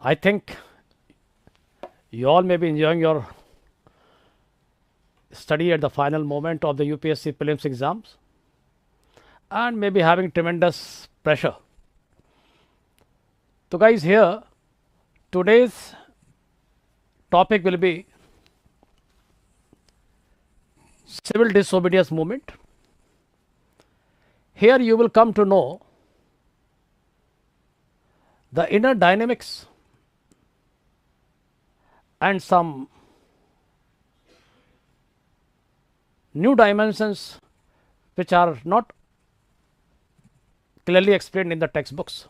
I think you all may be enjoying your study at the final moment of the UPSC prelims exams and maybe having tremendous pressure. So, guys, here today's topic will be civil disobedience movement. Here you will come to know the inner dynamics and some new dimensions which are not clearly explained in the textbooks.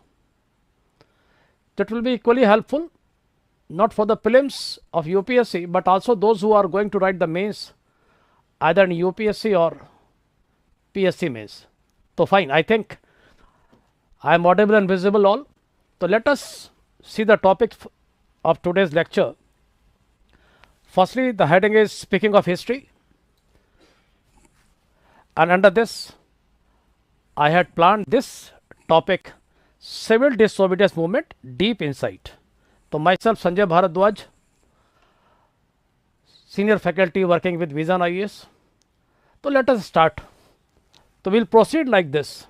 That will be equally helpful not for the prelims of UPSC but also those who are going to write the mains either in UPSC or PSC mains. So fine, I think I am audible and visible all. So let us see the topic of today's lecture. Firstly, the heading is speaking of history, and under this I had planned this topic, civil disobedience movement, deep insight. So myself Sanjay Bharadwaj, senior faculty working with Vision IAS. So let us start. So we'll proceed like this.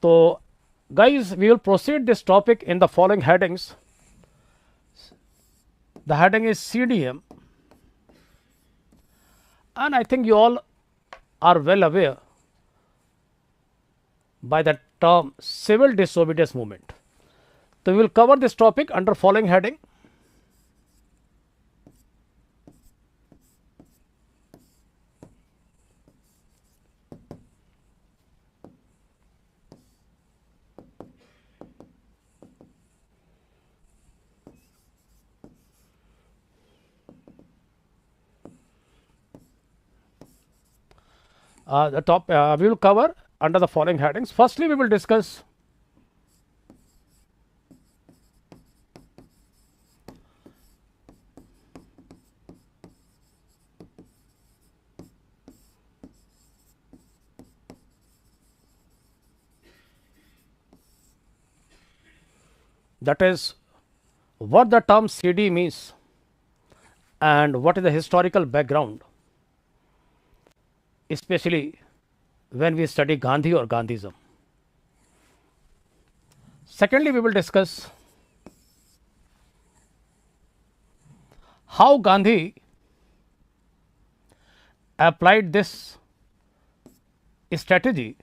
So guys, we will proceed this topic in the following headings. The heading is CDM, and I think you all are well aware by the term civil disobedience movement. So we will cover this topic under following heading. We will cover under the following headings. Firstly, we will discuss that is what the term CD means and what is the historical background, especially when we study Gandhi or Gandhism. Secondly, we will discuss how Gandhi applied this strategy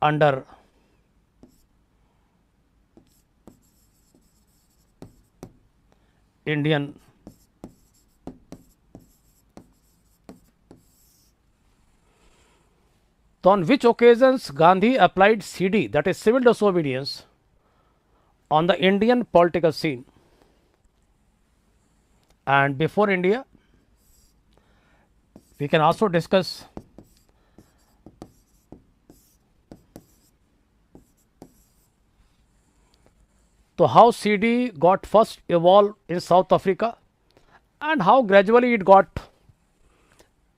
under Indian So on which occasions Gandhi applied CD, that is civil disobedience, on the Indian political scene. And before India, we can also discuss so how CD got first evolved in South Africa and how gradually it got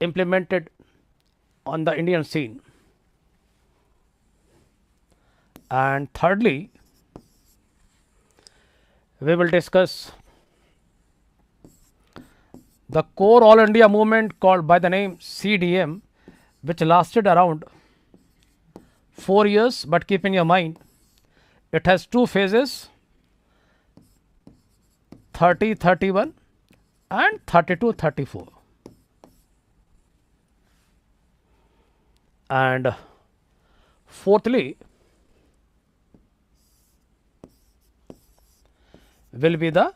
implemented on the Indian scene. And thirdly, we will discuss the core All India movement called by the name CDM, which lasted around 4 years, but keep in your mind it has two phases, 30-31 and 32-34. And fourthly will be the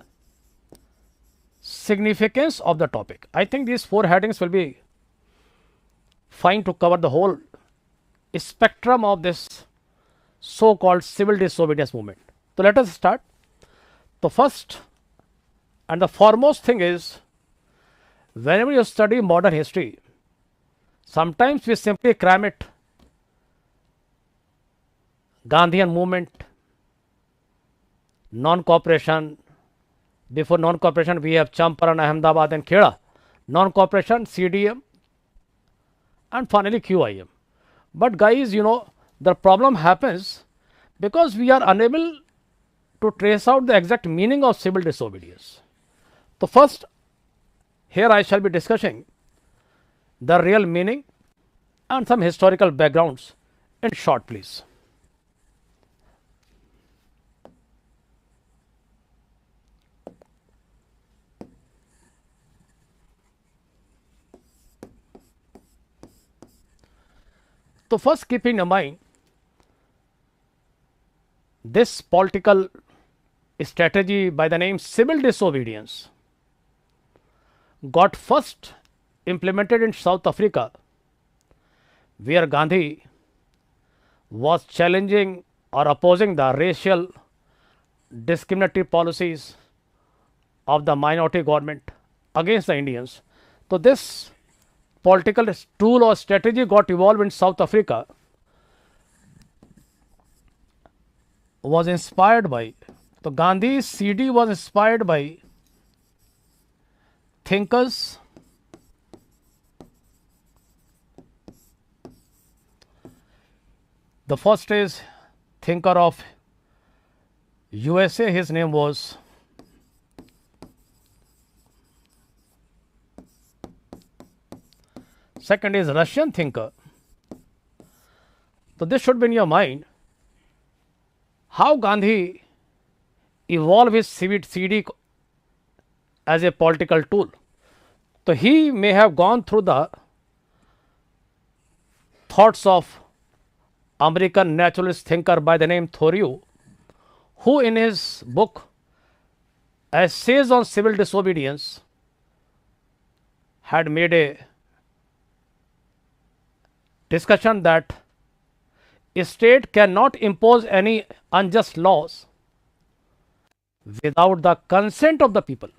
significance of the topic. I think these 4 headings will be fine to cover the whole spectrum of this so-called civil disobedience movement. So let us start. The first and the foremost thing is, whenever you study modern history, sometimes we simply cram it Gandhian movement, non-cooperation. Before non-cooperation, we have Champaran, Ahmedabad and Kheda. Non-cooperation, CDM, and finally QIM. But guys, the problem happens because we are unable to trace out the exact meaning of civil disobedience. So first, here I shall be discussing the real meaning and some historical backgrounds in short, please. So first, keeping in mind this political strategy by the name civil disobedience got first implemented in South Africa, where Gandhi was challenging or opposing the racial discriminatory policies of the minority government against the Indians. So this political tool or strategy got evolved in South Africa, was inspired by, so Gandhi's CD was inspired by thinkers the first is thinker of USA, his name was second is Russian thinker. So this should be in your mind how Gandhi evolved his CD as a political tool. So he may have gone through the thoughts of American naturalist thinker by the name Thoreau, who in his book Essays on Civil Disobedience had made a discussion that a state cannot impose any unjust laws without the consent of the people.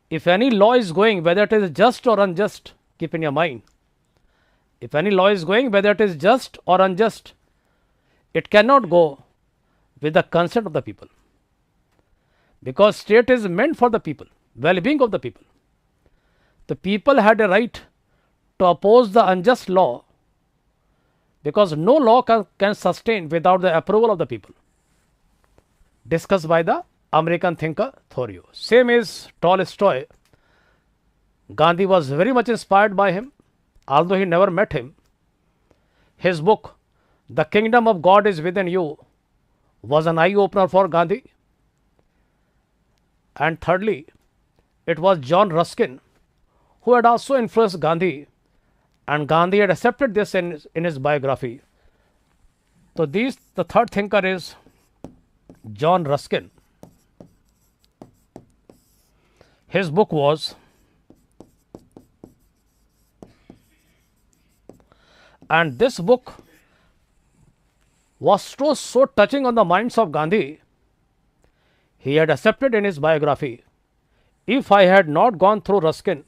If any law is going, whether it is just or unjust, keep in your mind, if any law is going, whether it is just or unjust, it cannot go with the consent of the people, because state is meant for the people, well-being of the people. The people had a right to oppose the unjust law, because no law can sustain without the approval of the people, discussed by the American thinker Thoreau. Same is Tolstoy. Gandhi was very much inspired by him, although he never met him. His book, The Kingdom of God is Within You, was an eye-opener for Gandhi. And thirdly, it was John Ruskin who had also influenced Gandhi, and Gandhi had accepted this in his biography. So the third thinker is John Ruskin. His book was, and this book was so touching on the minds of Gandhi, he had accepted in his biography, if I had not gone through Ruskin,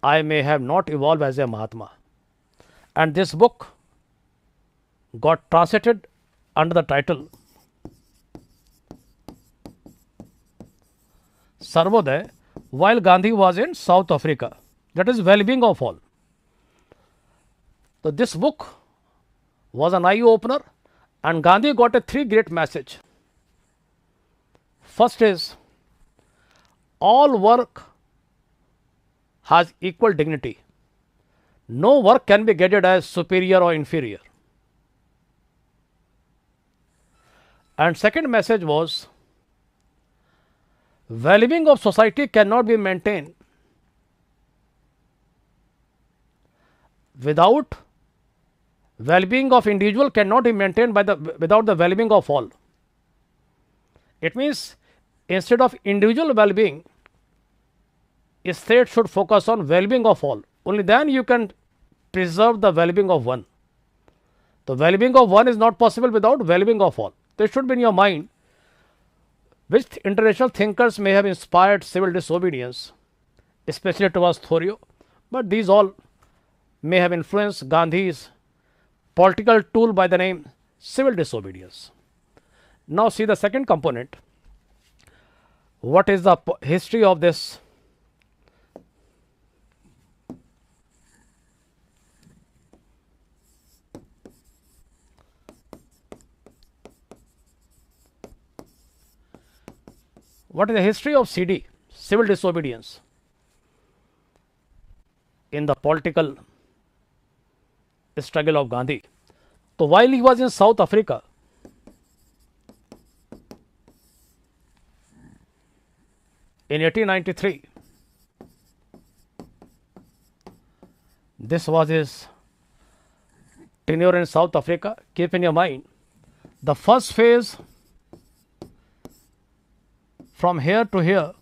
I may have not evolved as a Mahatma. And this book got translated under the title Sarvodaya while Gandhi was in South Africa, that is well-being of all. So this book was an eye-opener, and Gandhi got a three great message. First is, all work has equal dignity. No work can be graded as superior or inferior. And second message was, well-being of society cannot be maintained without well-being of individual cannot be maintained without the well-being of all. It means instead of individual well-being, a state should focus on well-being of all. Only then you can preserve the well-being of one. The well-being of one is not possible without well-being of all. This should be in your mind. Which international thinkers may have inspired civil disobedience, especially towards Thoreau, but these all may have influenced Gandhi's political tool by the name civil disobedience. Now see the second component. What is the history of this what is the history of CD, civil disobedience, in the political struggle of Gandhi? So while he was in South Africa, in 1893, this was his tenure in South Africa. Keep in your mind, the first phase from here to here,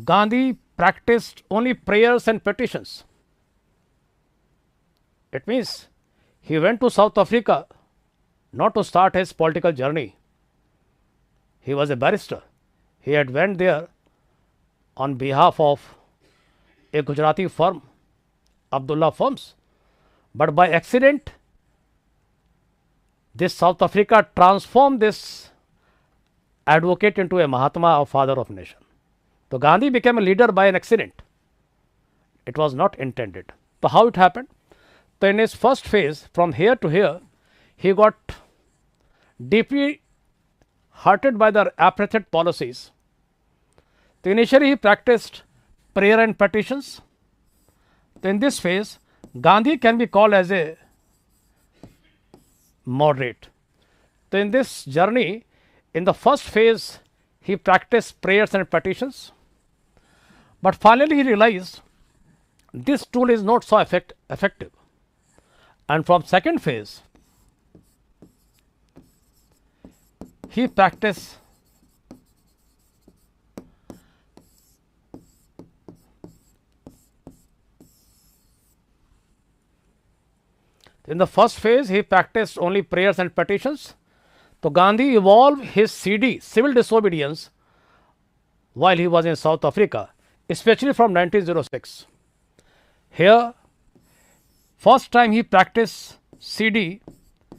Gandhi practiced only prayers and petitions. It means he went to South Africa not to start his political journey. He was a barrister. He had went there on behalf of a Gujarati firm, Abdullah Firms. But by accident, this South Africa transformed this advocate into a Mahatma or father of nation. So Gandhi became a leader by an accident. It was not intended. So how it happened? So in his first phase, from here to here, he got deeply hurted by the apartheid policies. So initially he practiced prayer and petitions. So in this phase, Gandhi can be called as a moderate. So in this journey, in the first phase, he practiced prayers and petitions. But finally he realized this tool is not so effective. And from second phase, he practiced in the first phase, he practiced only prayers and petitions. So Gandhi evolved his CD, civil disobedience, while he was in South Africa, especially from 1906. Here, first time he practiced CD,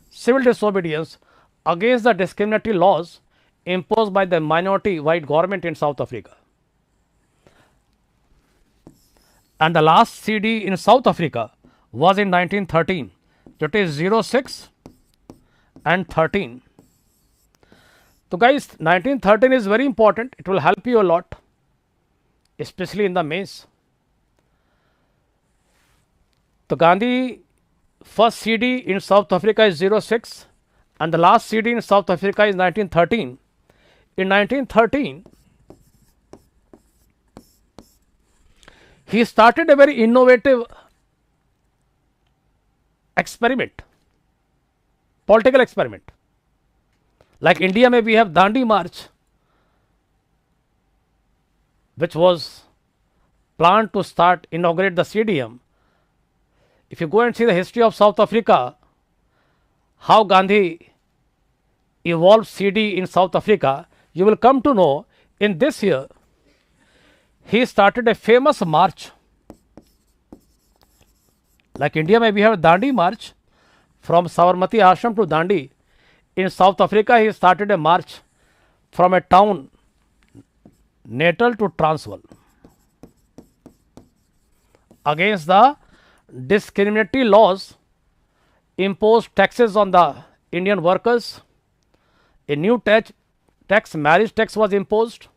civil disobedience, against the discriminatory laws imposed by the minority white government in South Africa. And the last CD in South Africa was in 1913. It is 06 and 13. So guys, 1913 is very important. It will help you a lot, especially in the mains. So Gandhi first CD in South Africa is 06 and the last CD in South Africa is 1913. In 1913, he started a very innovative experiment, political experiment. Like India, we have Dandi March, which was planned to inaugurate the CDM. If you go and see the history of South Africa, how Gandhi evolved CD in South Africa, you will come to know in this year, he started a famous march. Like India, we have Dandi March from Sabarmati Ashram to Dandi. In South Africa, he started a march from a town Natal to Transvaal against the discriminatory laws, imposed taxes on the Indian workers. A new tax, marriage tax was imposed.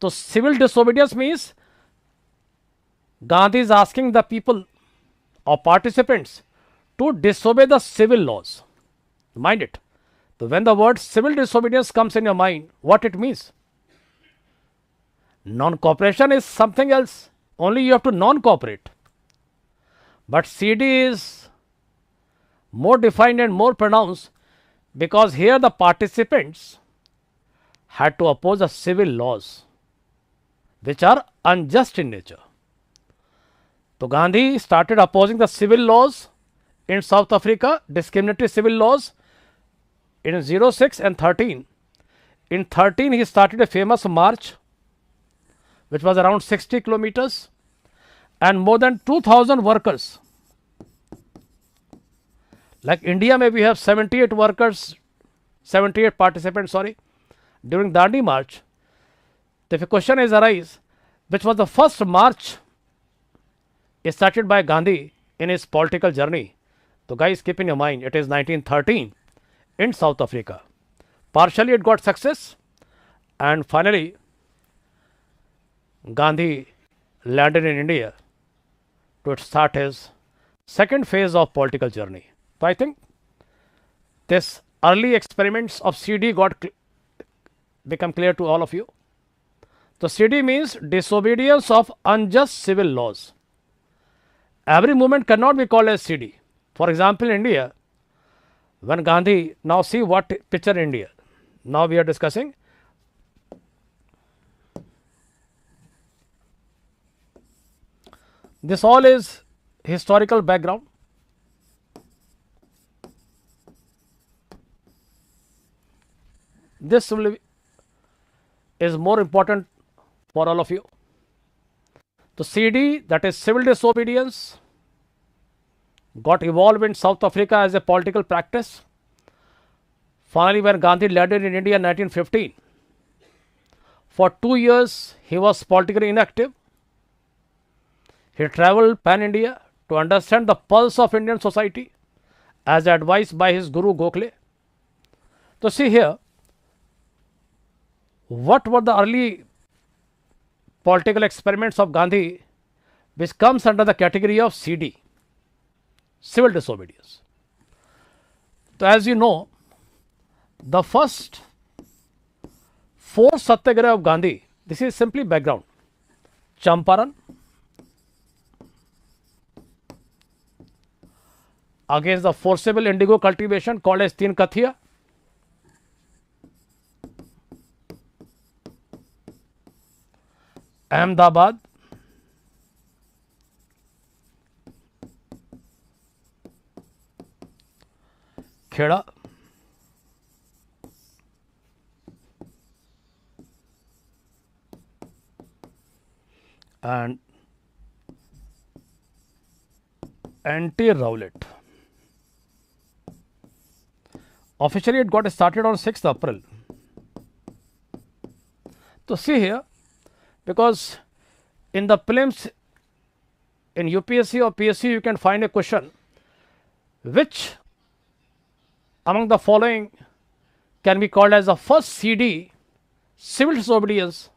So civil disobedience means Gandhi is asking the people or participants to disobey the civil laws. Mind it. So when the word civil disobedience comes in your mind, what it means? Non-cooperation is something else. Only you have to non-cooperate. But CD is more defined and more pronounced because here the participants had to oppose the civil laws which are unjust in nature. So Gandhi started opposing the civil laws in South Africa, discriminatory civil laws in 06 and 13. In 13, he started a famous march which was around 60 kilometers and more than 2,000 workers. Like India, we have 78 participants, during Dandi March. So if a question is arise, which was the first march started by Gandhi in his political journey? So guys, keep in your mind, it is 1913 in South Africa. Partially it got success And finally, Gandhi landed in India to start his second phase of political journey. So I think this early experiments of CD become clear to all of you. So CD means disobedience of unjust civil laws. Every movement cannot be called as CD. For example, in India, when Gandhi, now see what picture in India. Now we are discussing. This all is historical background. This is more important for all of you. The CD, that is civil disobedience, got evolved in South Africa as a political practice. Finally, when Gandhi landed in India in 1915, for 2 years he was politically inactive. He travelled pan-India to understand the pulse of Indian society as advised by his guru Gokhale. So see here, what were the early political experiments of Gandhi which comes under the category of CD, civil disobedience. So as you know, the first 4 satyagraha of Gandhi, this is simply background. Champaran, against the forcible indigo cultivation called as Teen Kathiya. Ahmedabad, Kheda, and anti-Rowlatt. Officially, it got started on 6th April. So see here, because in the prelims in UPSC or PSC, you can find a question which among the following can be called as the first CD, civil disobedience,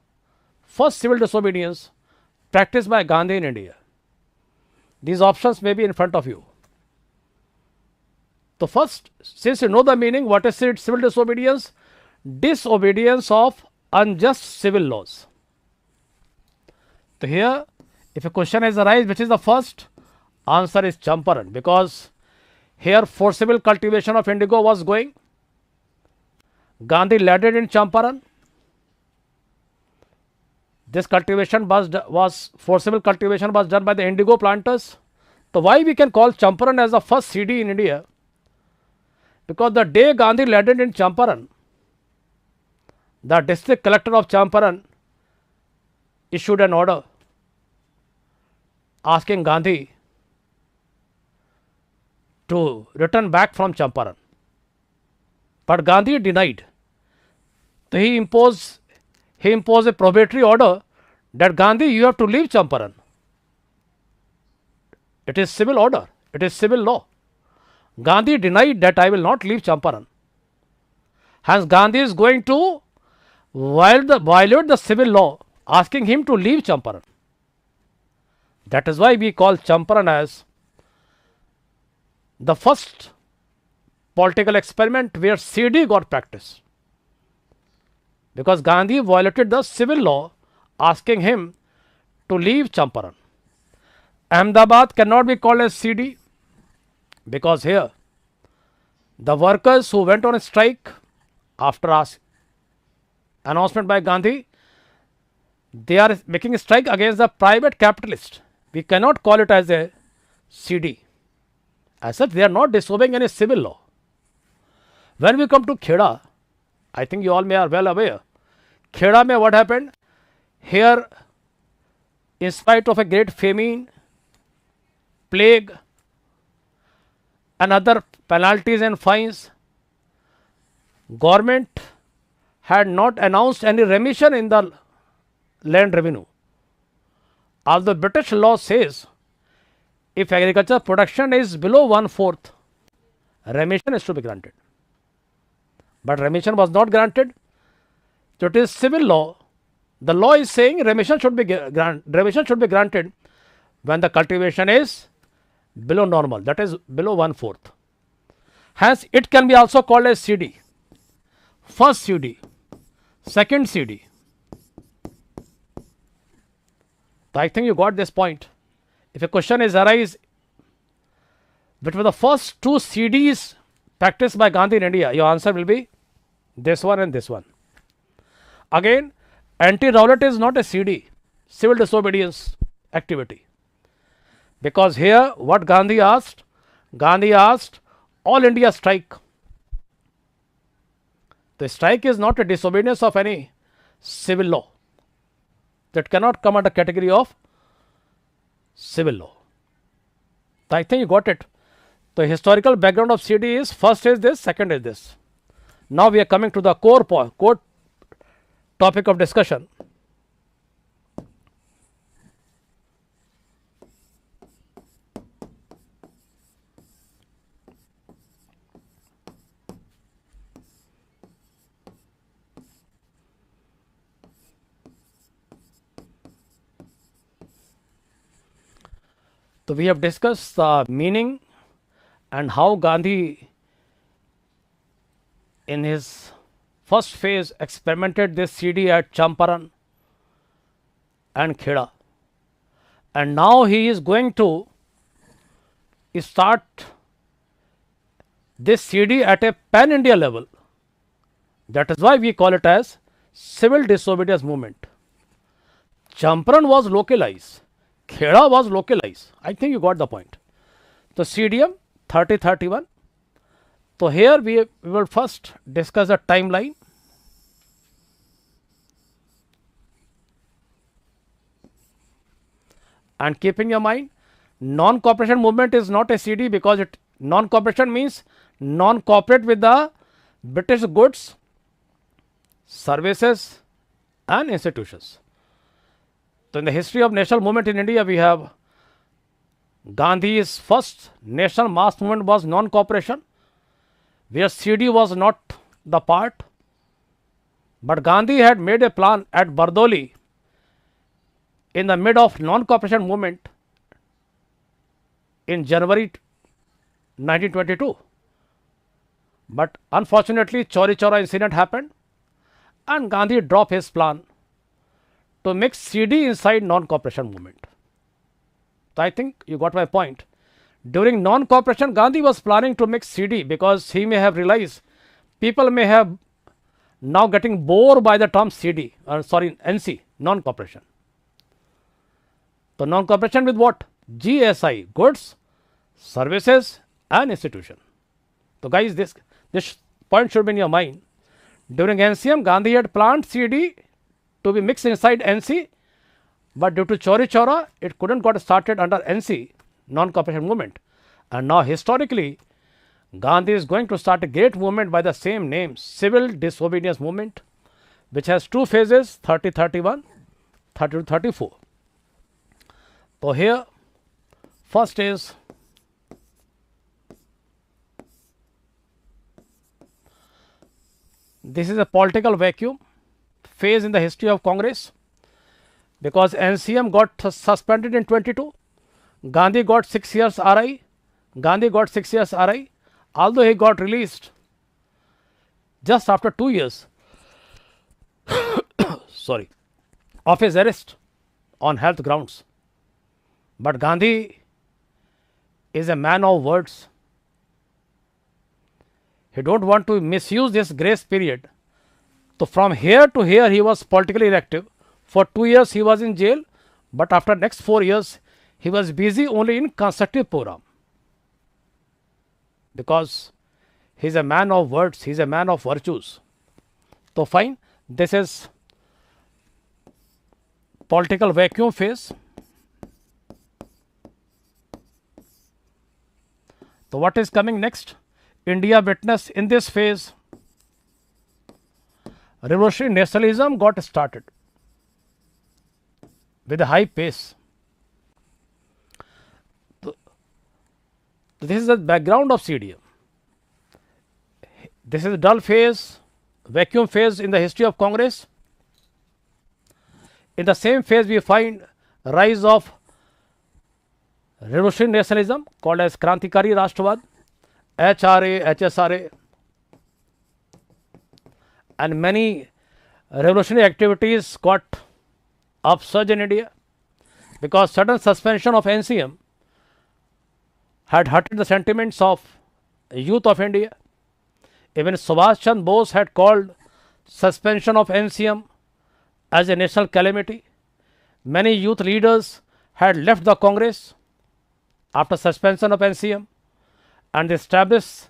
first civil disobedience practiced by Gandhi in India. These options may be in front of you. So first, since you know the meaning, what is civil disobedience? Disobedience of unjust civil laws. So here, if a question is arise, which is the first? Answer is Champaran, because here forcible cultivation of indigo was going. Gandhi led it in Champaran. This cultivation was forcible cultivation was done by the indigo planters. So why we can call Champaran as the first CD in India? Because the day Gandhi led it in Champaran, the district collector of Champaran issued an order asking Gandhi to return back from Champaran. But Gandhi denied. So he imposed a probatory order that Gandhi, you have to leave Champaran. It is civil order. It is civil law. Gandhi denied that I will not leave Champaran. Hence, Gandhi is going to violate the civil law, asking him to leave Champaran. That is why we call Champaran as the first political experiment where CD got practiced. Because Gandhi violated the civil law, asking him to leave Champaran. Ahmedabad cannot be called as CD, because here the workers who went on a strike after announcement by Gandhi, they are making a strike against the private capitalist. We cannot call it as a CD. As such, they are not disobeying any civil law. When we come to Kheda, I think you all are well aware. Kheda mein what happened? Here, in spite of a great famine, plague, and other penalties and fines, government had not announced any remission in the land revenue. Although British law says if agriculture production is below 1/4, remission is to be granted. But remission was not granted. So it is civil law. The law is saying remission should be granted when the cultivation is below normal, that is below 1/4. Hence, it can be also called as CD. First CD, second CD. So I think you got this point. If a question is arise between the first two CDs practiced by Gandhi in India, your answer will be this one and this one. Again, anti-Rowlatt is not a CD, civil disobedience activity. Because here what Gandhi asked all India strike. The strike is not a disobedience of any civil law. That cannot come under category of civil law. So I think you got it. The historical background of CD is first is this, second is this. Now we are coming to the core topic of discussion. So we have discussed the meaning and how Gandhi in his first phase experimented this CD at Champaran and Kheda, and now he is going to start this CD at a pan India level. That is why we call it as civil disobedience movement. Champaran was localized, Kheda was localized. I think you got the point. So CDM 3031. So here we will first discuss the timeline. And keep in your mind, non-cooperation movement is not a CD because non-cooperation means non-cooperate with the British goods, services and institutions. So in the history of national movement in India, we have Gandhi's first national mass movement was non-cooperation, where CD was not the part, but Gandhi had made a plan at Bardoli in the mid of non-cooperation movement in January 1922. But unfortunately, Chauri Chaura incident happened and Gandhi dropped his plan to mix CD inside non-cooperation movement. So I think you got my point. During non-cooperation, Gandhi was planning to mix CD because he may have realized people may have now getting bored by the term CD, NC, non-cooperation. So non-cooperation with what? GSI, goods, services and institution. So guys, this point should be in your mind. During NCM, Gandhi had planned CD to be mixed inside NC, but due to Chauri Chaura, it couldn't got started under NC, non-cooperation movement. And now historically, Gandhi is going to start a great movement by the same name, civil disobedience movement, which has two phases, 30-31, 30-34. So here, first is this is a political vacuum phase in the history of Congress, because NCM got suspended in 22, Gandhi got 6 years RI, although he got released just after 2 years of his arrest on health grounds. But Gandhi is a man of words. He don't want to misuse this grace period. So from here to here he was politically inactive. For 2 years he was in jail, but after next 4 years he was busy only in constructive program. Because he is a man of words, he is a man of virtues. So fine, this is political vacuum phase. So what is coming next? India witnessed in this phase revolutionary nationalism got started with a high pace. So this is the background of CDM. This is dull phase, vacuum phase in the history of Congress. In the same phase, we find rise of revolutionary nationalism called as Krantikari Rashtravad, HRA, HSRA, and many revolutionary activities got upsurge in India because sudden suspension of NCM had hurted the sentiments of youth of India. Even Subhash Chandra Bose had called suspension of NCM as a national calamity. Many youth leaders had left the Congress after suspension of NCM and established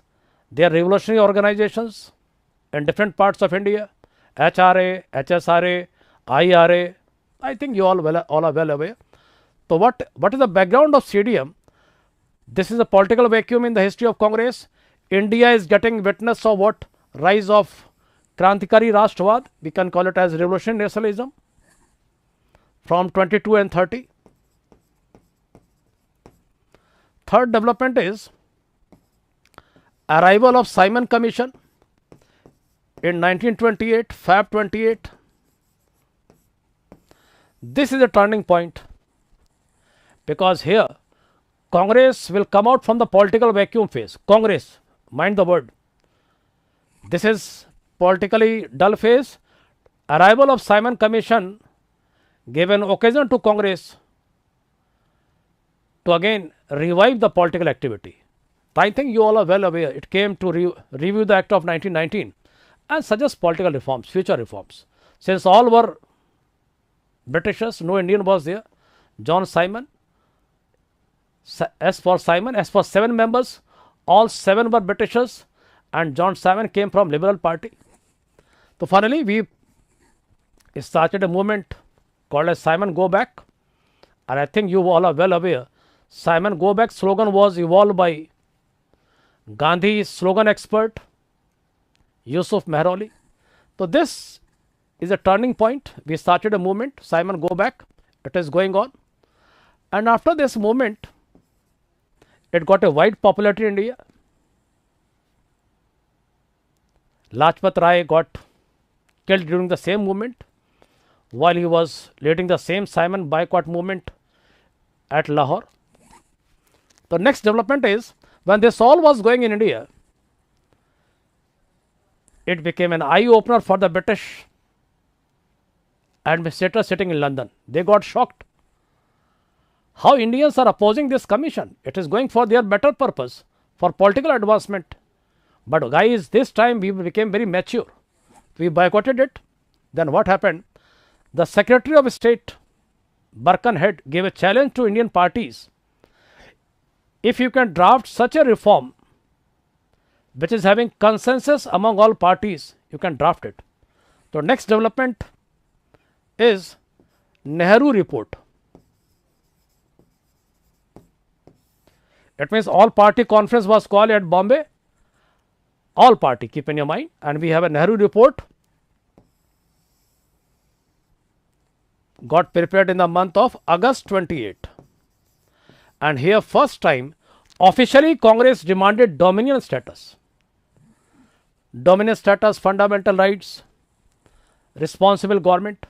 their revolutionary organizations in different parts of India, HRA, HSRA, IRA. I think you all are well aware. So what is the background of CDM? This is a political vacuum in the history of Congress. India is getting witness of what? Rise of Krantikari Rashtravad. We can call it as revolutionary nationalism from 22 and 30. Third development is arrival of Simon Commission in 1928, Feb 28. This is a turning point because here Congress will come out from the political vacuum phase. Congress, mind the word. This is politically dull phase. Arrival of Simon Commission gave an occasion to Congress to again revive the political activity. I think you all are well aware. It came to review the Act of 1919 and suggest political reforms, future reforms. Since all were Britishers, no Indian was there. John Simon, as for 7 members, all 7 were Britishers and John Simon came from Liberal Party. So finally, we started a movement called as Simon Go Back, and I think you all are well aware. Simon Go Back slogan was evolved by Gandhi's slogan expert Yusuf Mehrauli. So this is a turning point. We started a movement, Simon Go Back. It is going on, and after this movement, it got a wide popularity in India. Lajpat Rai got killed during the same movement while he was leading the same Simon boycott movement at Lahore. The next development is when this all was going in India, it became an eye opener for the British administrators sitting in London. They got shocked. How Indians are opposing this commission? It is going for their better purpose, for political advancement. But guys, this time we became very mature. We boycotted it. Then what happened? The Secretary of State, Birkenhead, gave a challenge to Indian parties. If you can draft such a reform, which is having consensus among all parties, you can draft it. So next development is Nehru Report. It means all party conference was called at Bombay. All party, keep in your mind, and we have a Nehru Report got prepared in the month of August 28. And here first time officially Congress demanded dominion status. Dominion status, fundamental rights, responsible government.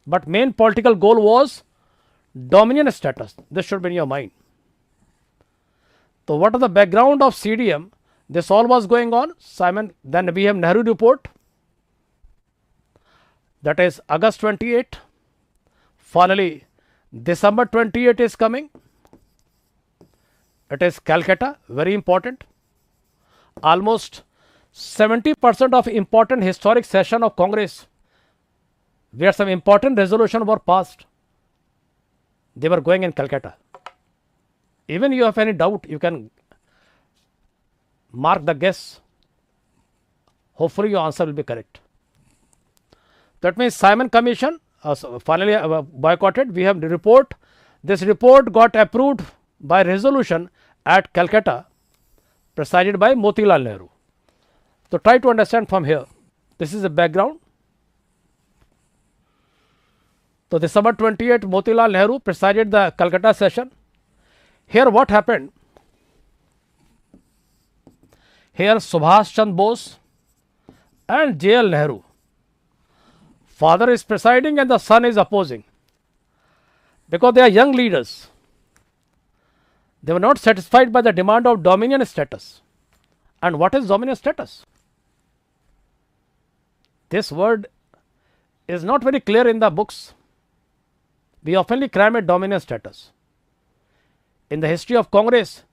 But main political goal was dominion status. This should be in your mind. So what is the background of CDM? This all was going on. Then we have Nehru Report. That is August 28. Finally, December 28 is coming. It is Calcutta, very important. Almost 70% of important historic session of Congress, where some important resolution were passed, they were going in Calcutta. Even you have any doubt, you can mark the guess. Hopefully your answer will be correct. That means Simon Commission finally boycotted. We have the report. This report got approved by resolution at Calcutta, presided by Motilal Nehru. So try to understand from here. This is the background. So December 28, Motilal Nehru presided the Calcutta session. Here what happened? Here Subhash Chandra Bose and J.L. Nehru. Father is presiding and the son is opposing because they are young leaders. They were not satisfied by the demand of dominion status. And what is dominion status? This word is not very clear in the books. We oftenly cram it dominion status. In the history of Congress,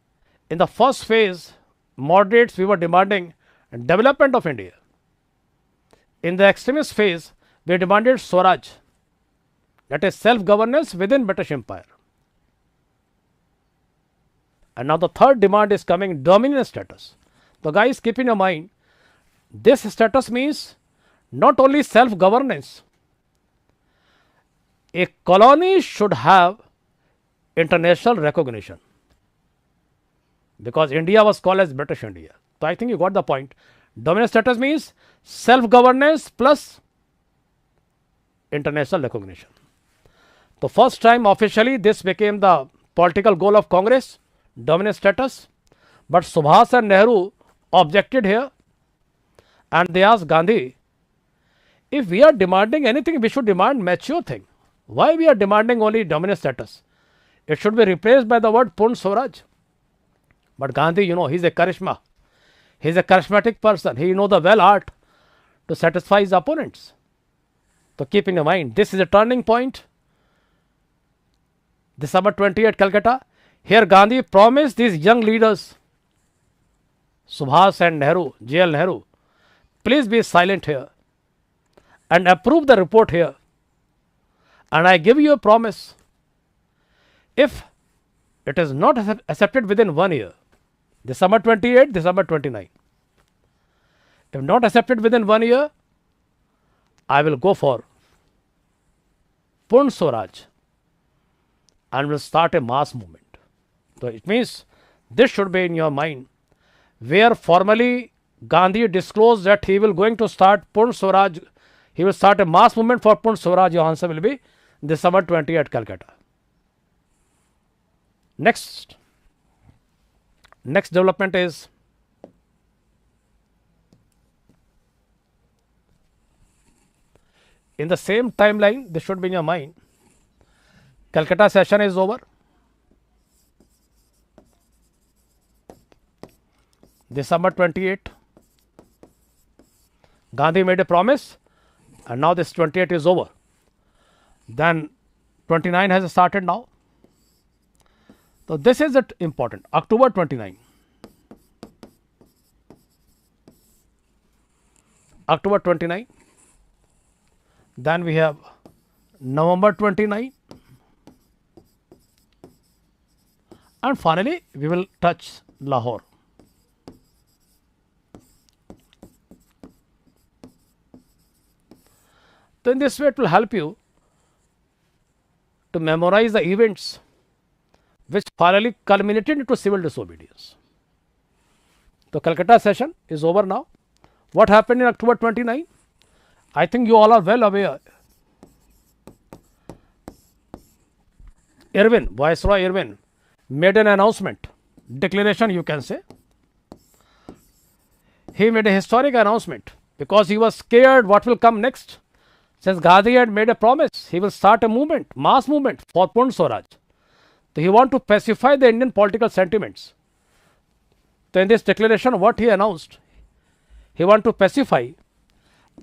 in the first phase, moderates we were demanding development of India. In the extremist phase, we demanded Swaraj, that is self-governance within British Empire. And now the third demand is coming, dominion status. So guys, keep in your mind, this status means not only self-governance. A colony should have international recognition because India was called as British India. So I think you got the point. Dominion status means self-governance plus international recognition. The first time officially this became the political goal of Congress, dominion status. But Subhas and Nehru objected here and they asked Gandhi, if we are demanding anything, we should demand mature thing. Why we are demanding only dominion status? It should be replaced by the word Purn Swaraj. But Gandhi, you know, he's a charisma. He's a charismatic person. He knows the well art to satisfy his opponents. So keep in mind, this is a turning point. December 28, Calcutta. Here Gandhi promised these young leaders, Subhas and Nehru, J.L. Nehru, please be silent here and approve the report here. And I give you a promise, if it is not accepted within 1 year, December 28, December 29, if not accepted within 1 year, I will go for Purn Swaraj and will start a mass movement. So it means this should be in your mind, where formally Gandhi disclosed that he will going to start Purn Swaraj, he will start a mass movement for Purn Swaraj. Your answer will be December 20 at Calcutta. Next development is in the same timeline. This should be in your mind. Calcutta session is over. December 28. Gandhi made a promise and now this 28 is over. Then 29 has started now. So this is important. October 29. October 29. Then we have November 29. And finally, we will touch Lahore. So in this way, it will help you to memorize the events which finally culminated into civil disobedience. The Calcutta session is over now. What happened in October 29? I think you all are well aware. Irwin, Viceroy Irwin, made an announcement, declaration you can say. He made a historic announcement because he was scared what will come next. Since Gandhi had made a promise, he will start a movement, mass movement for Purn Swaraj. So he want to pacify the Indian political sentiments. So in this declaration, what he announced, he want to pacify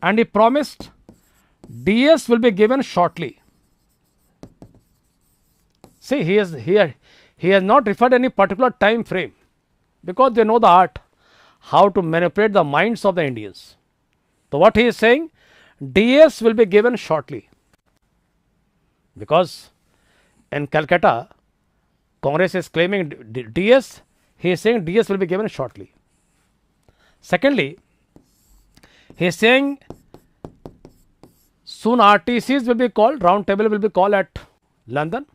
and he promised DS will be given shortly. See, he has not referred any particular time frame because they know the art how to manipulate the minds of the Indians. So what he is saying, DS will be given shortly because in Calcutta, Congress is claiming DS, he is saying DS will be given shortly. Secondly, he is saying soon RTCs will be called, round table will be called at London.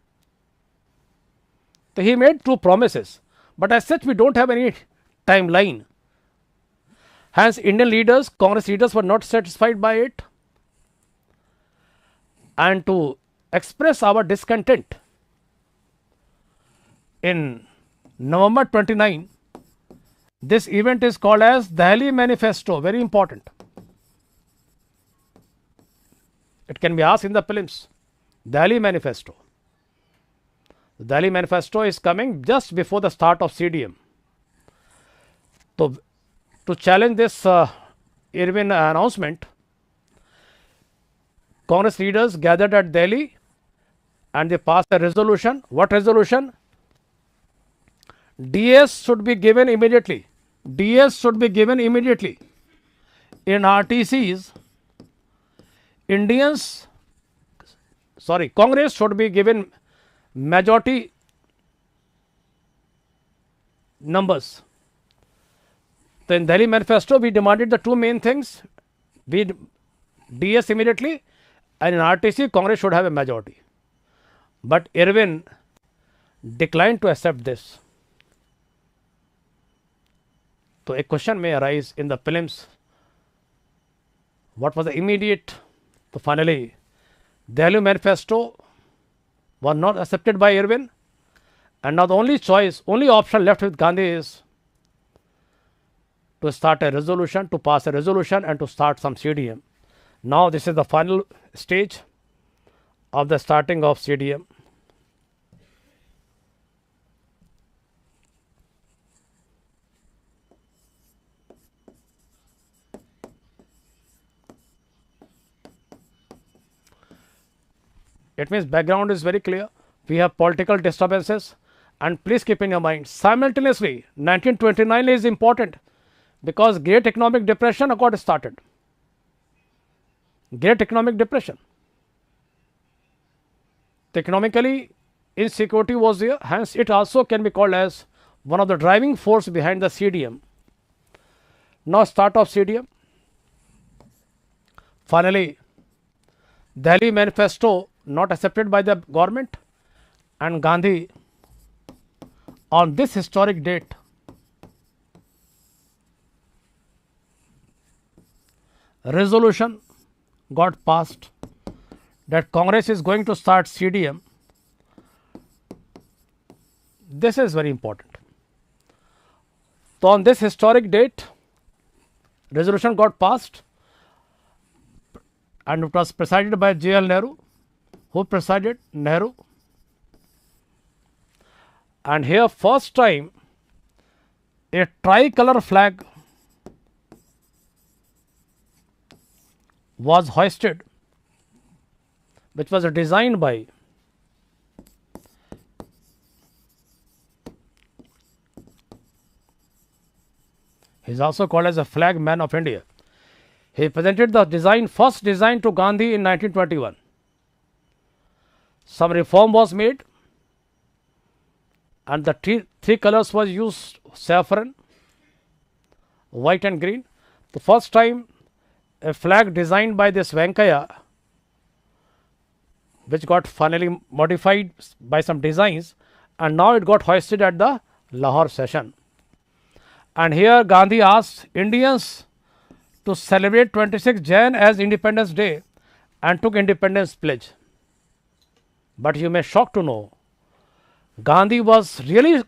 So he made two promises, but as such we don't have any timeline. Hence Indian leaders, Congress leaders were not satisfied by it. And to express our discontent, in November 29, this event is called as Delhi Manifesto, very important. It can be asked in the prelims. Delhi Manifesto. The Delhi Manifesto is coming just before the start of CDM. So, to challenge this Irwin announcement, Congress leaders gathered at Delhi and they passed a resolution. What resolution? DS should be given immediately. DS should be given immediately. In RTCs, Congress should be given majority numbers. So in Delhi Manifesto, we demanded the two main things: DS immediately, and in RTC, Congress should have a majority. But Irwin declined to accept this. So a question may arise in the prelims: what was the immediate? So finally, Delhi Manifesto was not accepted by Irwin, and now the only choice, only option left with Gandhi is to start a resolution, to pass a resolution and to start some CDM. Now this is the final stage of the starting of CDM. It means background is very clear. We have political disturbances, and please keep in your mind simultaneously 1929 is important because Great Economic Depression got started. Great Economic Depression. Economically, insecurity was there, hence it also can be called as one of the driving force behind the CDM. Now start of CDM. Finally, Delhi Manifesto not accepted by the government, and Gandhi on this historic date resolution got passed that Congress is going to start CDM. This is very important. So on this historic date, resolution got passed, and it was presided by J.L. Nehru. Who presided? Nehru. And here first time a tricolor flag was hoisted, which was designed by he is also called as a flag man of India. He presented the design, first design to Gandhi in 1921. Some reform was made, and the three colors was used: saffron, white and green. The first time a flag designed by this Venkaya, which got finally modified by some designs, and now it got hoisted at the Lahore session. And here Gandhi asked Indians to celebrate 26 Jan as Independence Day and took Independence Pledge. But you may shocked to know, Gandhi was really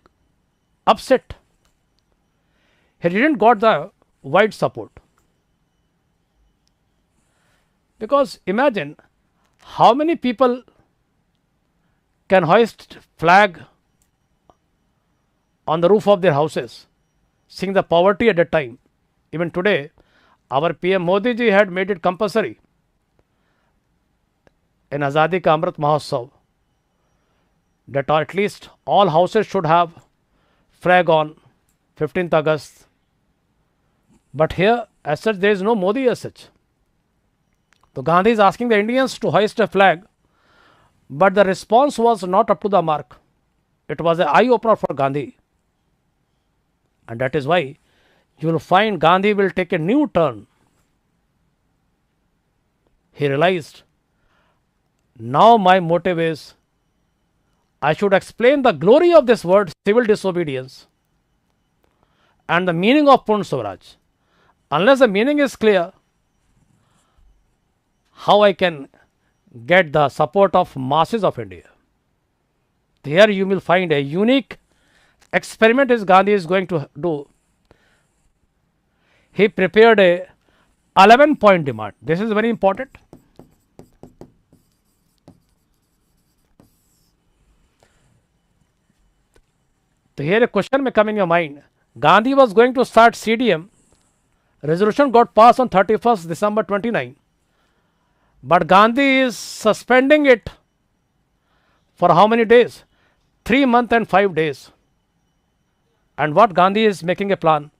upset. He didn't got the wide support. Because imagine how many people can hoist flag on the roof of their houses, seeing the poverty at that time. Even today, our PM Modi ji had made it compulsory in Azadi Ka Amrit Mahotsav that at least all houses should have flag on 15th August. But here, as such, there is no Modi as such. So Gandhi is asking the Indians to hoist a flag, but the response was not up to the mark. It was an eye opener for Gandhi, and that is why you will find Gandhi will take a new turn. He realized, now my motive is I should explain the glory of this word civil disobedience and the meaning of Purna Swaraj. Unless the meaning is clear, how I can get the support of masses of India? Here you will find a unique experiment is Gandhi is going to do. He prepared a 11-point demand. This is very important. So here a question may come in your mind. Gandhi was going to start CDM. Resolution got passed on 31st December 29. But Gandhi is suspending it for how many days? 3 months and 5 days. And what Gandhi is making a plan?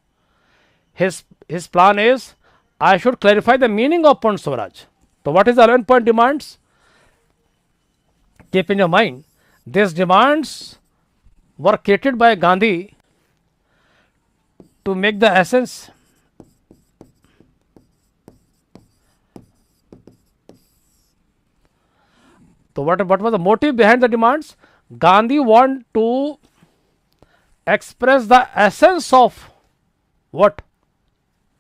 His plan is, I should clarify the meaning of Purna Swaraj. So what is the 11-point demands? Keep in your mind, these demands were created by Gandhi to make the essence. So what was the motive behind the demands? Gandhi want to express the essence of what?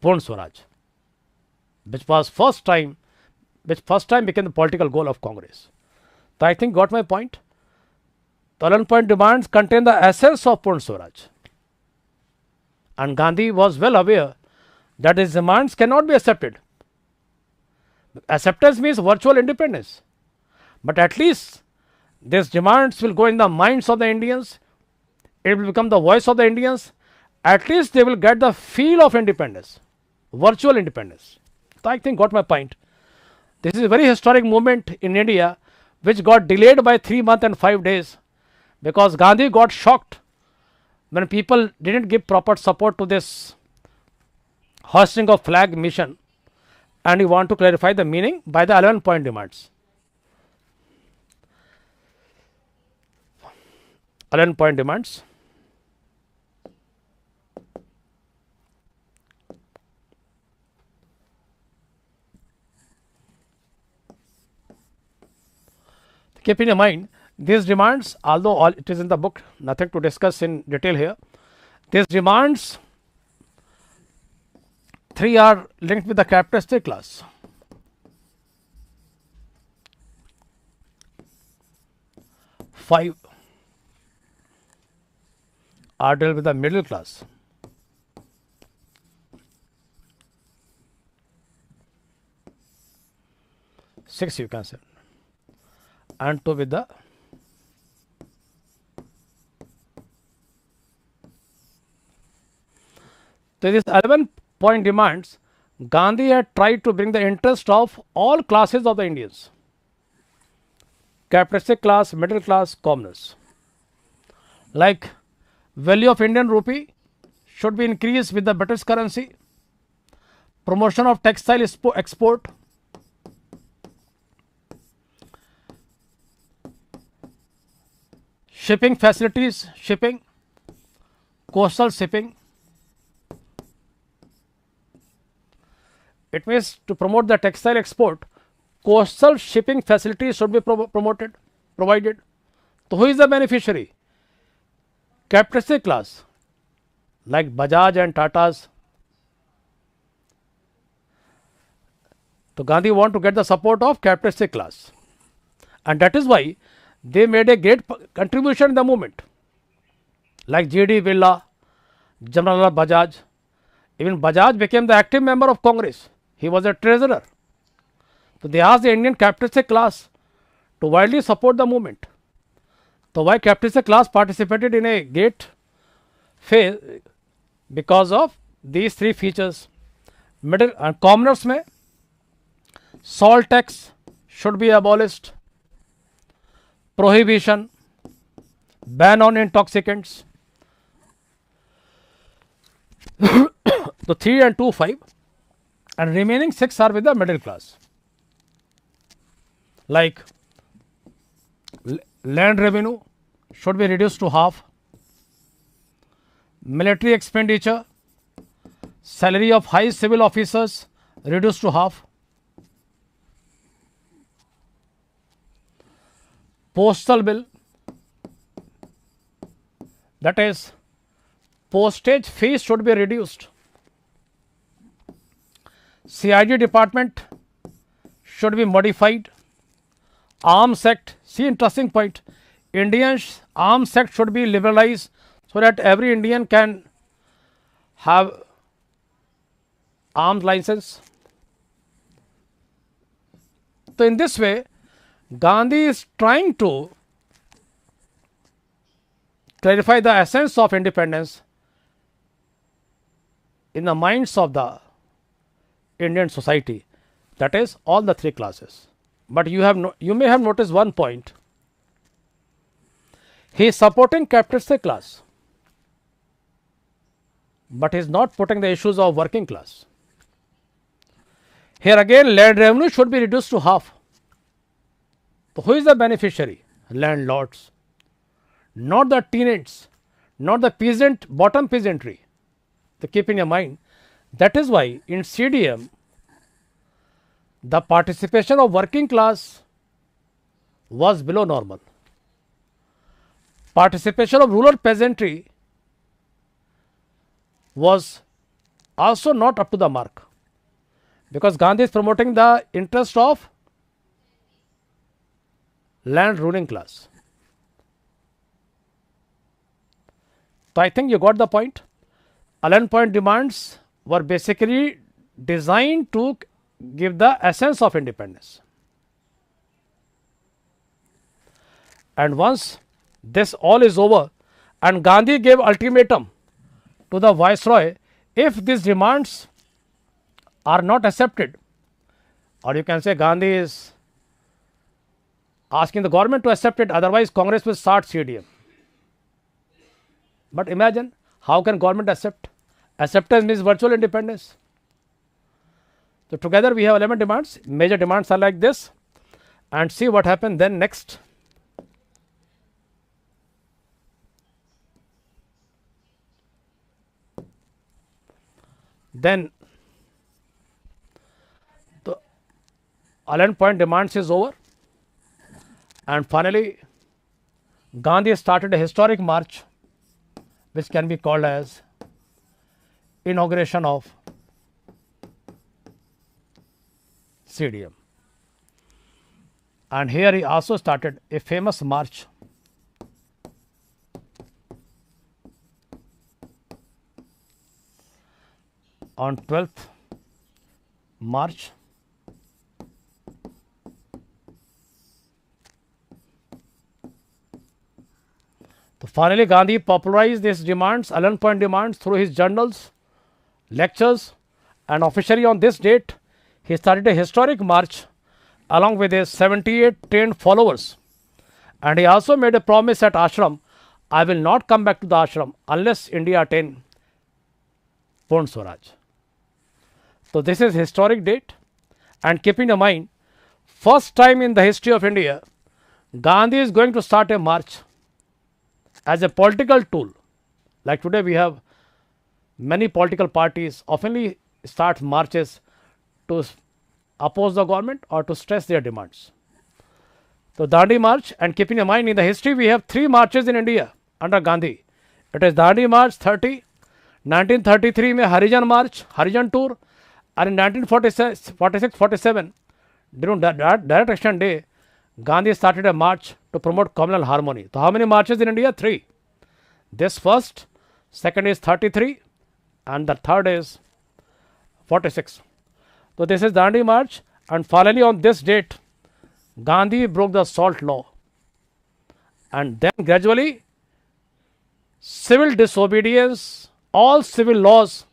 Purna Swaraj, which first time became the political goal of Congress. So I think got my point. The 11-point demands contain the essence of Purna Swaraj. And Gandhi was well aware that his demands cannot be accepted. Acceptance means virtual independence. But at least these demands will go in the minds of the Indians. It will become the voice of the Indians. At least they will get the feel of independence, virtual independence. So I think got my point. This is a very historic movement in India which got delayed by 3 months and 5 days because Gandhi got shocked when people didn't give proper support to this hoisting of flag mission, and he want to clarify the meaning by the 11-point demands. 11-point demands. Keep in your mind, these demands, although it is in the book, nothing to discuss in detail here. These demands, 3 are linked with the characteristic class. 5 are dealt with the middle class. 6 you can say, and 2 with the so these 11-point demands, Gandhi had tried to bring the interest of all classes of the Indians, capitalistic class, middle class, commoners. Like value of Indian rupee should be increased with the British currency, promotion of textile export, shipping facilities, coastal shipping. It means to promote the textile export, coastal shipping facilities should be provided. So who is the beneficiary? Capitalistic class, like Bajaj and Tatas. So Gandhi want to get the support of capitalistic class, and that is why they made a great contribution in the movement, like G.D. Birla, Jawaharlal Bajaj. Even Bajaj became the active member of Congress. He was a treasurer. So they asked the Indian capitalistic class to widely support the movement. So why capitalistic class participated in a great phase? Because of these 3 features. Middle and commoners में salt tax should be abolished, prohibition, ban on intoxicants. So 3 and 2, 5, and remaining 6 are with the middle class, like land revenue should be reduced to half, military expenditure, salary of high civil officers reduced to half, postal bill, that is postage fees should be reduced, CID department should be modified, Arms Act, see interesting point, Indian Arms Act should be liberalized so that every Indian can have arms license. So in this way, Gandhi is trying to clarify the essence of independence in the minds of the Indian society, that is all the three classes. But you may have noticed one point. He is supporting capitalist class, but he is not putting the issues of working class. Here again, land revenue should be reduced to half. So who is the beneficiary? Landlords, not the tenants, not the peasant, bottom peasantry. So keep in your mind, that is why in CDM, the participation of working class was below normal. Participation of rural peasantry was also not up to the mark, because Gandhi is promoting the interest of land ruling class. So I think you got the point. 11 point demands were basically designed to give the essence of independence. And once this all is over and Gandhi gave ultimatum to the Viceroy, if these demands are not accepted, or you can say Gandhi is asking the government to accept it, otherwise Congress will start CDM. But imagine, how can government accept? Acceptance means virtual independence. So together we have 11 demands. Major demands are like this, and see what happened then next. Then the 11 point demands is over, and finally Gandhi started a historic march which can be called as inauguration of CDM. And here he also started a famous march on 12th March. So finally Gandhi popularized these demands, 11 point demands, through his journals, lectures, and officially on this date he started a historic march along with his 78 trained followers. And he also made a promise at ashram, I will not come back to the ashram unless India attain Purn Swaraj. So this is historic date, and keeping in mind, first time in the history of India, Gandhi is going to start a march as a political tool. Like today we have many political parties oftenly start marches to oppose the government or to stress their demands. So Dandi March, and keeping in mind in the history we have 3 marches in India under Gandhi. It is Dandi March 30, 1933 में Harijan March, Harijan Tour, and in 1946-47 during Direct Action Day, Gandhi started a march to promote communal harmony. So how many marches in India? 3. This first, second is 33, and the third is 46. So this is Dandi March, and finally on this date, Gandhi broke the salt law, and then gradually civil disobedience, all civil laws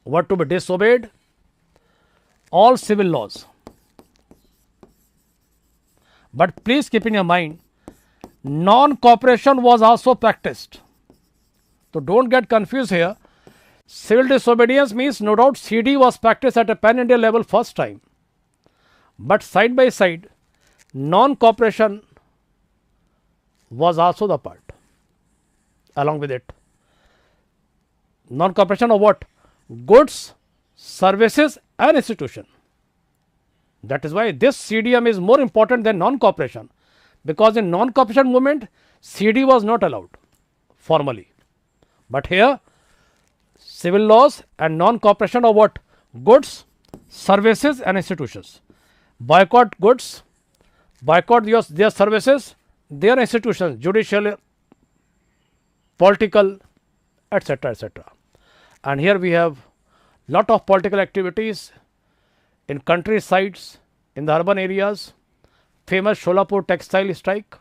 were to be disobeyed, all civil laws. But please keep in your mind, non-cooperation was also practiced. So don't get confused here. Civil disobedience means no doubt CD was practiced at a pan-India level first time. But side by side, non-cooperation was also the part along with it. Non-cooperation of what? Goods, services and institution. That is why this CDM is more important than non-cooperation, because in non-cooperation movement, CD was not allowed formally. But here, civil laws and non-cooperation of what? Goods, services and institutions. Boycott goods, boycott their services, their institutions, judicial, political, etc., etc. And here we have lot of political activities in countrysides, in the urban areas, famous Sholapur textile strike.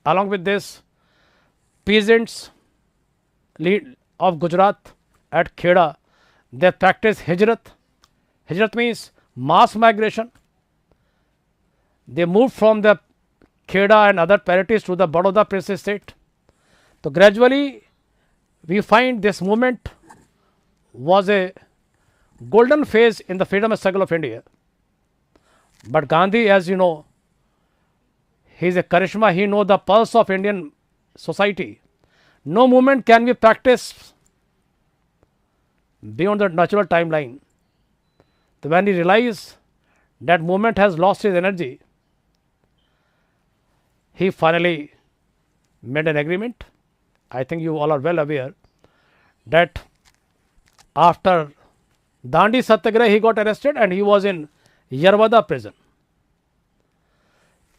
Along with this, peasants of Gujarat at Kheda, they practiced Hijrat. Hijrat means mass migration. They moved from the Kheda and other territories to the Baroda Princely state. So gradually we find this movement was a golden phase in the freedom struggle of India. But Gandhi, as you know, he is a charisma, he knows the pulse of Indian society. No movement can be practiced beyond the natural timeline. So when he realized that movement has lost his energy, he finally made an agreement. I think you all are well aware that after Dandi Satyagraha he got arrested and he was in Yerwada prison.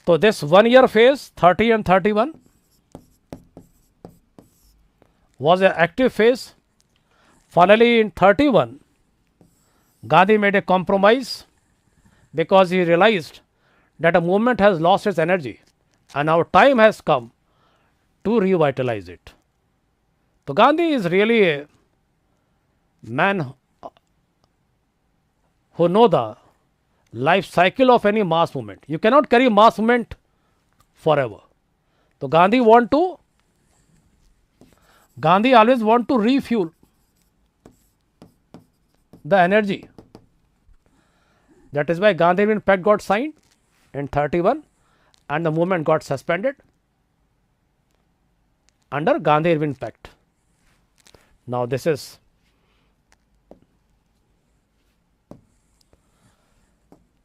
So this 1 year phase, 30 and 31, was an active phase. Finally in 31, Gandhi made a compromise because he realized that a movement has lost its energy and our time has come to revitalize it. So Gandhi is really a man who know the life cycle of any mass movement. You cannot carry mass movement forever. So Gandhi always want to refuel the energy. That is why Gandhi Pact got signed in 31 and the movement got suspended under Gandhi Irwin Pact. Now this is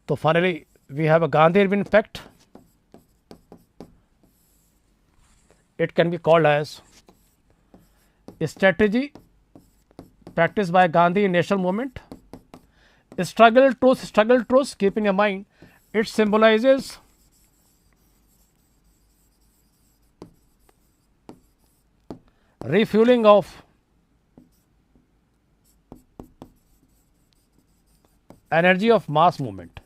so finally we have a Gandhi Irwin Pact. It can be called as a strategy practiced by Gandhi in national movement. Struggle, truth, keep in your mind, it symbolizes refueling of energy of mass movement.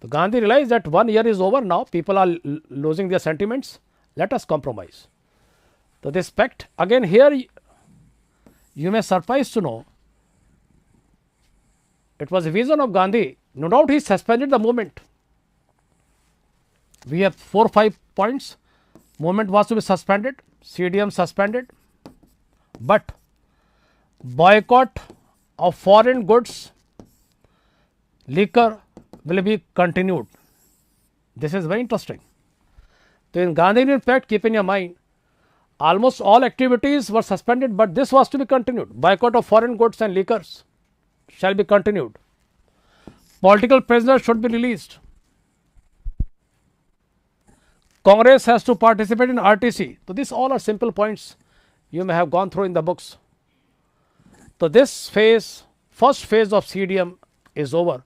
So Gandhi realized that 1 year is over now, people are losing their sentiments, let us compromise. So this pact, again here you may surprise to know, it was a vision of Gandhi. No doubt he suspended the movement. We have 4 or 5 points. Movement was to be suspended, CDM suspended, but boycott of foreign goods, liquor will be continued. This is very interesting. So in Gandhi Pact, keep in your mind, almost all activities were suspended, but this was to be continued. Boycott of foreign goods and liquors shall be continued. Political prisoners should be released. Congress has to participate in RTC. So these all are simple points you may have gone through in the books. So this phase, first phase of CDM is over,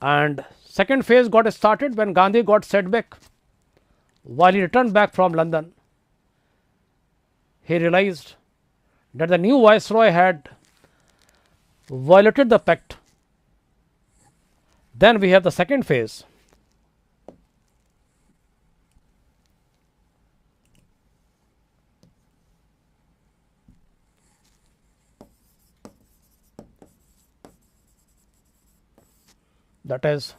and second phase got started when Gandhi got set back. While he returned back from London, he realized that the new viceroy had violated the pact. Then we have the second phase. That is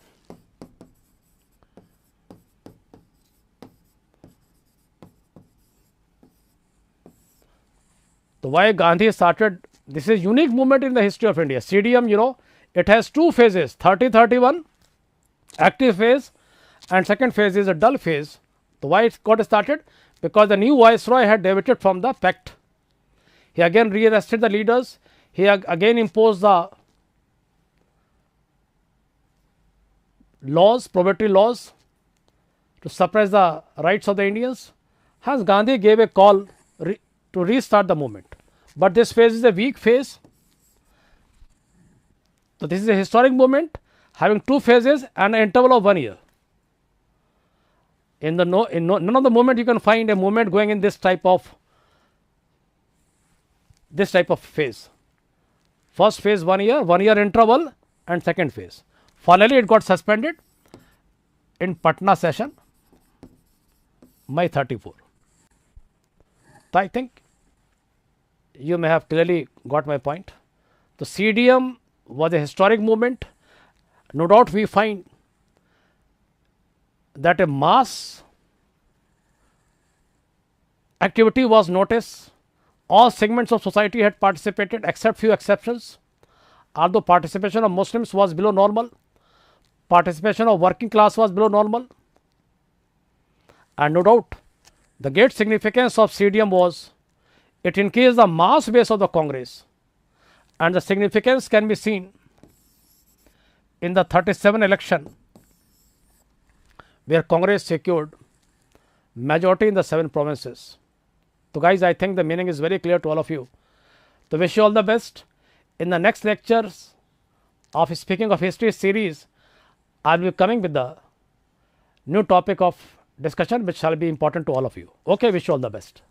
so why Gandhi started. This is unique movement in the history of India. CDM, you know, it has 2 phases, 30-31, active phase, and second phase is a dull phase. So why it got started? Because the new viceroy had deviated from the pact. He again rearrested the leaders. He again imposed the laws, probatory laws, to suppress the rights of the Indians. Hence Gandhi gave a call to restart the movement. But this phase is a weak phase. So this is a historic movement having 2 phases and an interval of 1 year. In none of the movement you can find a movement going in this type of phase. First phase 1 year interval, and second phase. Finally it got suspended in Patna session, May 34. So I think you may have clearly got my point. The CDM was a historic movement. No doubt we find that a mass activity was noticed. All segments of society had participated except few exceptions. Although participation of Muslims was below normal, participation of working class was below normal. And no doubt the great significance of CDM was it increased the mass base of the Congress, and the significance can be seen in the 37 election where Congress secured majority in the 7 provinces. So guys, I think the meaning is very clear to all of you. So wish you all the best. In the next lectures of Speaking of History series, I will be coming with the new topic of discussion which shall be important to all of you. Okay, wish you all the best.